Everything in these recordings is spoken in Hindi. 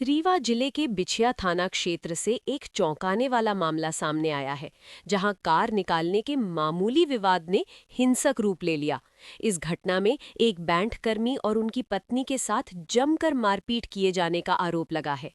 रीवा जिले के बिछिया थाना क्षेत्र से एक चौंकाने वाला मामला सामने आया है, जहां कार निकालने के मामूली विवाद ने हिंसक रूप ले लिया। इस घटना में एक बैंक कर्मी और उनकी पत्नी के साथ जमकर मारपीट किए जाने का आरोप लगा है।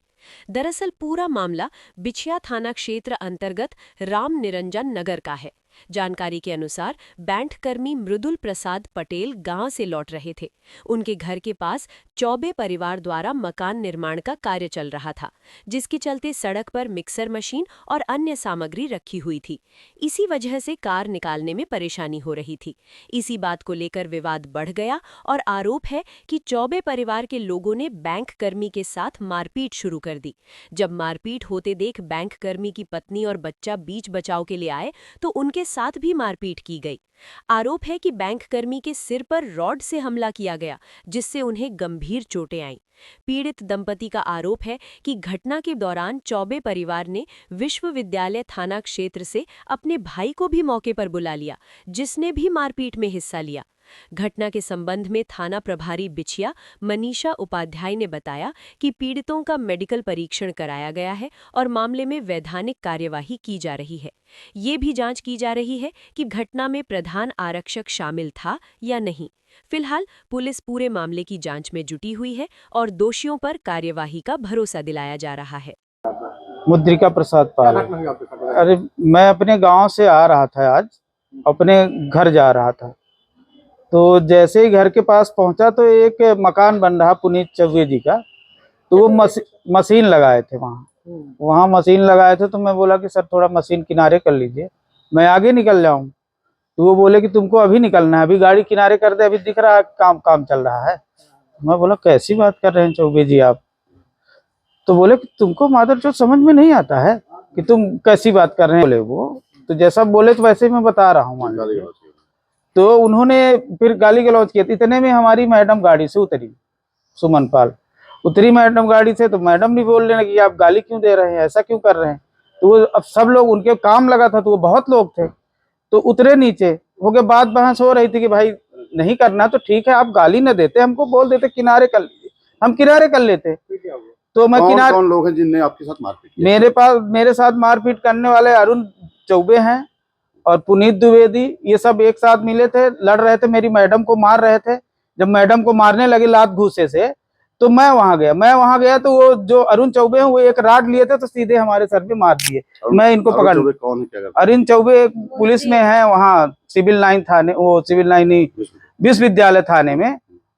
दरअसल पूरा मामला बिछिया थाना क्षेत्र अंतर्गत राम निरंजन नगर का है। जानकारी के अनुसार बैंक कर्मी मृदुल प्रसाद पटेल गांव से लौट रहे थे। उनके घर के पास चौबे परिवार द्वारा मकान निर्माण का कार्य चल रहा था, जिसके चलते सड़क पर मिक्सर मशीन और अन्य सामग्री रखी हुई थी। इसी वजह से कार निकालने में परेशानी हो रही थी। इसी बात को लेकर विवाद बढ़ गया और आरोप है कि चौबे परिवार के लोगों ने बैंक कर्मी के साथ मारपीट शुरू कर दी। जब मारपीट होते देख बैंक कर्मी की पत्नी और बच्चा बीच बचाव के लिए आए तो उनके साथ भी मारपीट की गई। आरोप है कि बैंक कर्मी के सिर पर रॉड से हमला किया गया, जिससे उन्हें गंभीर चोटें आईं। पीड़ित दंपति का आरोप है कि घटना के दौरान चौबे परिवार ने विश्वविद्यालय थाना क्षेत्र से अपने भाई को भी मौके पर बुला लिया, जिसने भी मारपीट में हिस्सा लिया। घटना के संबंध में थाना प्रभारी बिछिया मनीषा उपाध्याय ने बताया कि पीड़ितों का मेडिकल परीक्षण कराया गया है और मामले में वैधानिक कार्यवाही की जा रही है। ये भी जांच की जा रही है कि घटना में प्रधान आरक्षक शामिल था या नहीं। फिलहाल पुलिस पूरे मामले की जांच में जुटी हुई है और दोषियों पर कार्यवाही का भरोसा दिलाया जा रहा है। मुद्रिका प्रसाद पाल। अरे मैं अपने गांव से आ रहा था, आज अपने घर जा रहा था, तो जैसे ही घर के पास पहुंचा तो एक मकान बन रहा पुनीत चौबे जी का, तो वो मशीन लगाए थे वहाँ मशीन लगाए थे। तो मैं बोला कि सर थोड़ा मशीन किनारे कर लीजिए, मैं आगे निकल जाऊं। तो वो बोले कि तुमको अभी निकलना है, अभी गाड़ी किनारे कर दे, अभी दिख रहा है काम चल रहा है। मैं बोला कैसी बात कर रहे हैं चौबे जी आप? तो बोले कि तुमको मादरचोद समझ में नहीं आता है कि तुम कैसी बात कर रहे हैं? बोले वो तो जैसा बोले तो वैसे ही मैं बता रहा हूँ। तो उन्होंने फिर गाली गलौज किया। इतने में हमारी मैडम गाड़ी से उतरी, सुमन पाल उतरी मैडम गाड़ी से। तो मैडम भी बोलने लगी आप गाली क्यों दे रहे हैं, ऐसा क्यों कर रहे हैं? तो वो अब सब लोग उनके काम लगा था, तो वो बहुत लोग थे, तो उतरे नीचे हो गए। बात बहस हो रही थी कि भाई नहीं करना तो ठीक है, आप गाली न देते, हमको बोल देते किनारे कर लीजिए, हम किनारे कर लेते। तो मैं किनारे। कौन लोग हैं जिनने आपके साथ मारपीट की? मेरे साथ मारपीट करने वाले अरुण चौबे हैं और पुनीत द्विवेदी, ये सब एक साथ मिले थे, लड़ रहे थे, मेरी मैडम को मार रहे थे। जब मैडम को मारने लगे लात घूसे से, तो मैं वहां गया तो वो जो अरुण चौबे हैं वो एक राड लिए थे, तो सीधे हमारे सर पे मार दिए। मैं इनको पकड़। कौन है, क्या करते? अरुण चौबे पुलिस में है, वहाँ सिविल लाइन थाने, वो सिविल लाइन ही विश्वविद्यालय थाने में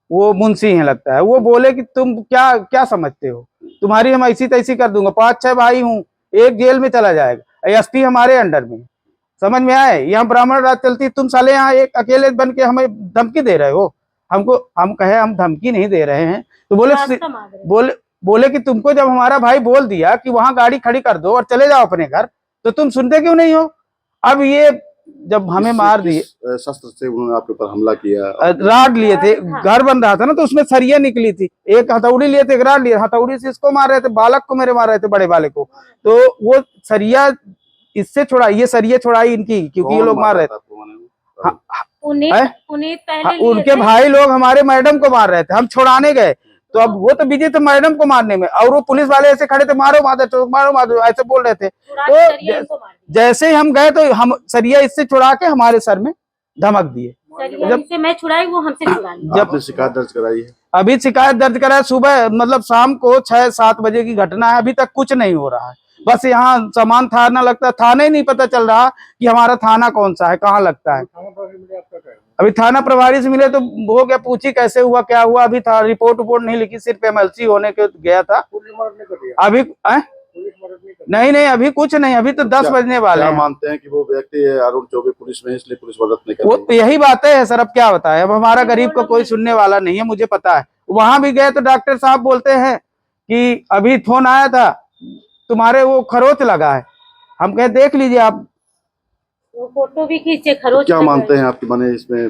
वो मुंशी है लगता है। वो बोले कि तुम क्या समझते हो, तुम्हारी हम ऐसी तैसी कर दूंगा, 5-6 भाई हूँ, एक जेल में चला जाएगा, एसपी हमारे अंडर में। समझ में आए? यहाँ ब्राह्मण राज चलती, तुम साले यहाँ एक अकेले बन के हमें धमकी दे रहे हो। हमको हम कहे हम धमकी नहीं दे रहे हैं। तो बोले कि तुमको जब हमारा भाई बोल दिया कि वहां गाड़ी खड़ी कर दो और चले जाओ अपने घर, तो तुम सुनते क्यों नहीं हो? अब ये जब हमें मार दिए, शस्त्र से उन्होंने आपके ऊपर हमला किया? राड लिए थे, घर बन रहा था ना, तो उसमें सरिया निकली थी, एक हथौड़ी लिए थे, एक राड लिए, हथौड़ी से इसको मार रहे थे, बालक को मेरे मार रहे थे, बड़े वाले को। तो वो सरिया इससे छुड़ाई, ये सरिये छुड़ाई इनकी, क्योंकि ये लोग मार रहे थे। उनके भाई लोग हमारे मैडम को मार रहे थे, हम छुड़ाने गए, तो अब वो तो बिजी थे मैडम को मारने में, और वो पुलिस वाले ऐसे खड़े थे, मारो मारो ऐसे बोल रहे थे। तो जैसे ही हम गए तो हम सरिया इससे छुड़ा के हमारे सर में धमक दिए। जब से मैं छुड़ाई वो हमसे छुड़ा ली। जब आपने शिकायत दर्ज कराई है? अभी शिकायत दर्ज कराया, सुबह मतलब शाम को 6-7 बजे की घटना है, अभी तक कुछ नहीं हो रहा है। बस यहाँ सामान थाना लगता है, थाने नहीं पता चल रहा कि हमारा थाना कौन सा है, कहाँ लगता है। अभी थाना प्रभारी से मिले तो हो गया, पूछी कैसे हुआ क्या हुआ, अभी था रिपोर्ट नहीं लिखी, सिर्फ एमएलसी होने के गया था। अभी नहीं अभी कुछ नहीं, अभी तो 10 बजने वाले हैं। मानते हैं कि वो व्यक्ति अरुण चौबे पुलिस में, इसलिए पुलिस मदद नहीं कर रही? वो यही बात है सर, अब क्या बताए, अब हमारा गरीब को कोई सुनने वाला नहीं है, मुझे पता है। वहां भी गए तो डॉक्टर साहब बोलते हैं कि अभी फोन आया था, तुम्हारे वो खरोच लगा है। हम कहे देख लीजिए आप, वो फोटो भी खींचे, खरोच। क्या मानते हैं आपके माने इसमें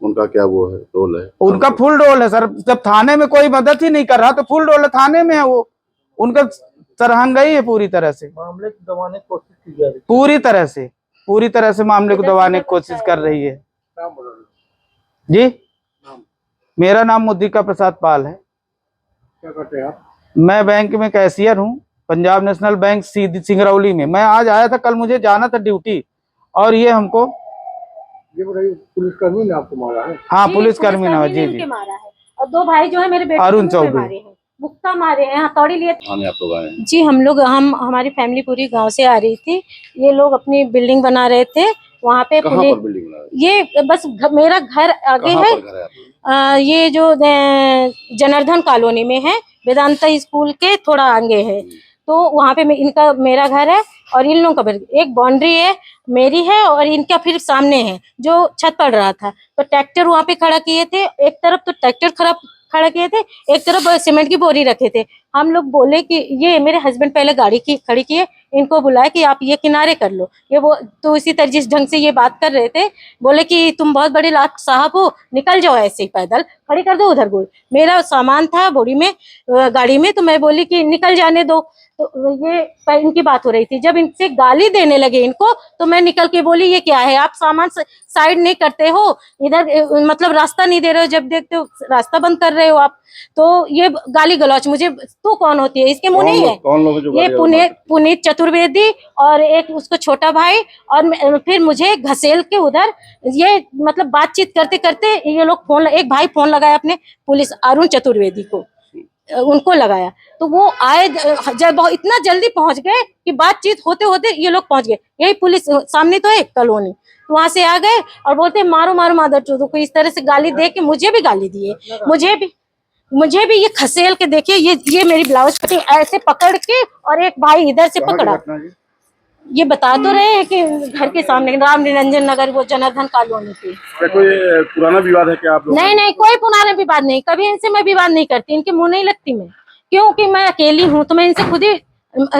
उनका क्या वो है, रोल है? उनका फुल रोल है सर, जब थाने में कोई मदद ही नहीं कर रहा तो फुल रोल है, थाने में है वो, उनका सरहंगई है पूरी तरह से, मामले को दबाने की कोशिश की जा रही है, पूरी तरह से मामले को दबाने की कोशिश कर रही है। जी, मेरा नाम मुद्रिका प्रसाद पाल है। क्या करते हैं आप? मैं बैंक में कैशियर हूँ, पंजाब नेशनल बैंक सिंगरौली में। मैं आज आया था, कल मुझे जाना था ड्यूटी, और ये हमको ये बताइए, पुलिसकर्मी ने आपको मारा है? हाँ जी, पुलिसकर्मी ने, पुलिसकर्मी जी ने जी इनके मारा है। और दो भाई जो है मेरे बेटे अरुण को मुंह पे चौबे। मारे हैं, मुक्का मारे हैं, हथौड़ी लिए। थाने आप लोग आए हैं? जी हम हमारी फैमिली पूरी गांव से आ रही थी। ये लोग अपनी बिल्डिंग बना रहे थे, वहाँ पे कहाँ पुलिस। पर बिल्डिंग बना रहे हैं? ये बस मेरा घर आगे कहाँ है। पर घर है आपका? ये जो जनार्दन कॉलोनी में है, वेदांता स्कूल के थोड़ा आगे है। तो वहाँ पे मेरा घर है, और इन लोगों का एक बाउंड्री है, मेरी है, और इनका फिर सामने है जो छत पड़ रहा था। तो ट्रैक्टर वहाँ पे खड़ा किए थे, एक तरफ तो ट्रैक्टर खड़ा किए थे, एक तरफ सीमेंट की बोरी रखे थे। हम लोग बोले कि ये मेरे हस्बैंड पहले गाड़ी की खड़ी किए, इनको बुलाया कि आप ये किनारे कर लो। ये वो तो इसी तरह जिस ढंग से ये बात कर रहे थे, बोले कि तुम बहुत बड़े लाट साहब हो, निकल जाओ ऐसे ही पैदल, खड़ी कर दो उधर गोल। मेरा सामान था बोरी में, गाड़ी में, तो मैं बोली कि निकल जाने दो। तो ये इनकी बात हो रही थी, जब इनसे गाली देने लगे इनको, तो मैं निकल के बोली ये क्या है, आप सामान साइड नहीं करते हो, इधर मतलब रास्ता नहीं दे रहे हो, जब देखते हो रास्ता बंद कर रहे हो आप। तो ये गाली गलौच, मुझे तू कौन होती है, इसके मुंह नहीं है। कौन लोग है जो ये गाड़ी पुनीत चतुर्वेदी, और एक उसको छोटा भाई, और फिर मुझे घसेल के उधर, ये मतलब बातचीत करते करते ये लोग एक भाई फोन लगाया अपने पुलिस अरुण चतुर्वेदी को, उनको लगाया। तो वो आए, जब इतना जल्दी पहुंच गए कि बातचीत होते होते ये लोग पहुंच गए। यही पुलिस सामने तो है कॉलोनी, वहां से आ गए और बोलते मारो मारो मादर चोदों को, इस तरह से गाली दे के मुझे भी गाली दिए। मुझे भी ये खसेल के, देखिए ये मेरी ब्लाउज कटिंग ऐसे पकड़ के, और एक भाई इधर से पकड़ा। ये बता तो रहे हैं कि घर के सामने राम निरंजन नगर, वो जनार्दन कॉलोनी की। कोई पुराना विवाद है क्या आप लोग? नहीं, कोई पुराना विवाद नहीं, कभी इनसे मैं विवाद नहीं करती, इनके मुंह नहीं लगती मैं, क्योंकि मैं अकेली हूँ, तो मैं इनसे खुद ही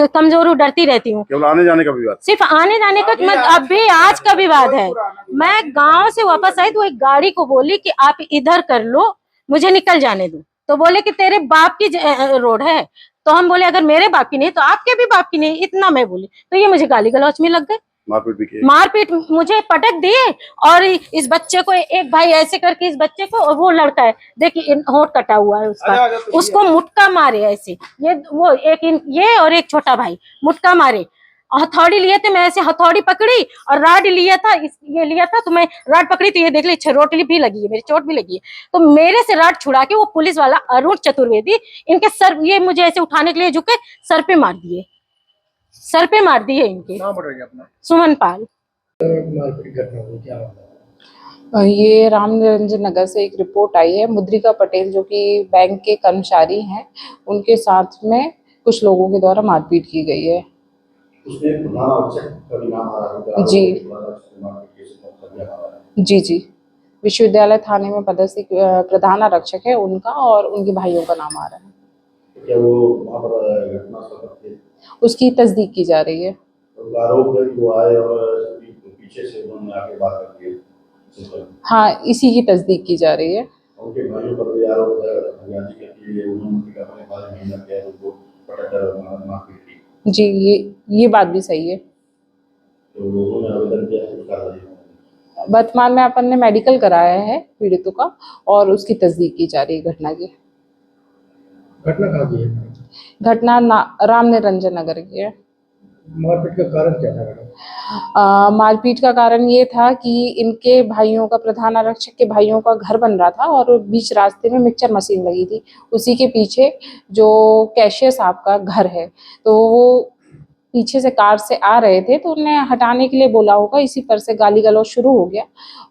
कमजोर हूँ, डरती रहती हूँ। केवल आने जाने का विवाद? सिर्फ आने जाने का, मैं अभी आज का विवाद है। मैं गांव से वापस आई तो एक गाड़ी को बोली कि आप इधर कर लो, मुझे निकल जाने दो। तो बोले कि तेरे बाप की रोड है। तो हम बोले अगर मेरे बाप की नहीं तो आपके भी बाप की नहीं, इतना मैं बोली। तो ये मुझे गाली गलौच में लग गए, मारपीट मुझे पटक दिए। और इस बच्चे को, एक भाई ऐसे करके इस बच्चे को, और वो लड़का है देखिए होंठ कटा हुआ है उसका, उसको मुटका मारे ऐसे, ये और एक छोटा भाई मुटका मारे। हथौड़ी लिए थे, मैं ऐसे हथौड़ी पकड़ी, और राड लिया था, ये लिया था, तो मैं राड पकड़ी, तो ये देख ली चोट भी लगी है, मेरी चोट भी लगी है। तो मेरे से राड छुड़ा के वो पुलिस वाला अरुण चतुर्वेदी इनके सर, ये मुझे ऐसे उठाने के लिए झुके, सर पे मार दिए, सर पे मार दिए इनके। नाम बताइए अपना। सुमन पाल। ये राम निरंजन नगर से एक रिपोर्ट आई है। मुद्रिका पटेल जो कि बैंक के कर्मचारी हैं, उनके साथ में कुछ लोगों के द्वारा मारपीट की गई है। जी विश्वविद्यालय थाने में पदस्थ प्रधान आरक्षक है उनका, और उनके भाइयों का नाम आ रहा है। क्या वो वहाँ पर घटना थे? उसकी तस्दीक की जा रही है। तो आरोप है कि वो आए और पीछे से उन्होंने आके बात कर दी। हाँ, इसी की तस्दीक की जा रही है। उनके भाइयों पर भी आरोप है कि उन्होंने अपने भाई बहन के उनको पटक मारपीट की। जी, ये बात भी सही है। तो उन्होंने आवेदन किया है कार्रवाई? वर्तमान में अपन ने मेडिकल कराया है पीड़ितों का, और उसकी तस्दीक की जा रही है घटना की। घटना कहाँ की है? घटना राम निरंजन नगर की है। मारपीट का कारण क्या था? मारपीट का कारण ये था कि इनके भाइयों का, प्रधान आरक्षक के भाइयों का घर बन रहा था, और बीच रास्ते में मिक्सचर मशीन लगी थी। उसी के पीछे जो कैशियर साहब का घर है, तो वो पीछे से कार से आ रहे थे, तो उन्हें हटाने के लिए बोला होगा, इसी पर से गाली गलौज शुरू हो गया,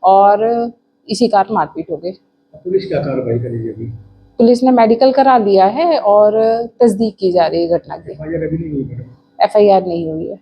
और इसी कारण मारपीट हो गई। पुलिस क्या कार्रवाई करेगी अभी? पुलिस ने मेडिकल करा लिया है और तस्दीक की जा रही है घटना की। FIR अभी नहीं हुई? FIR नहीं हुई है।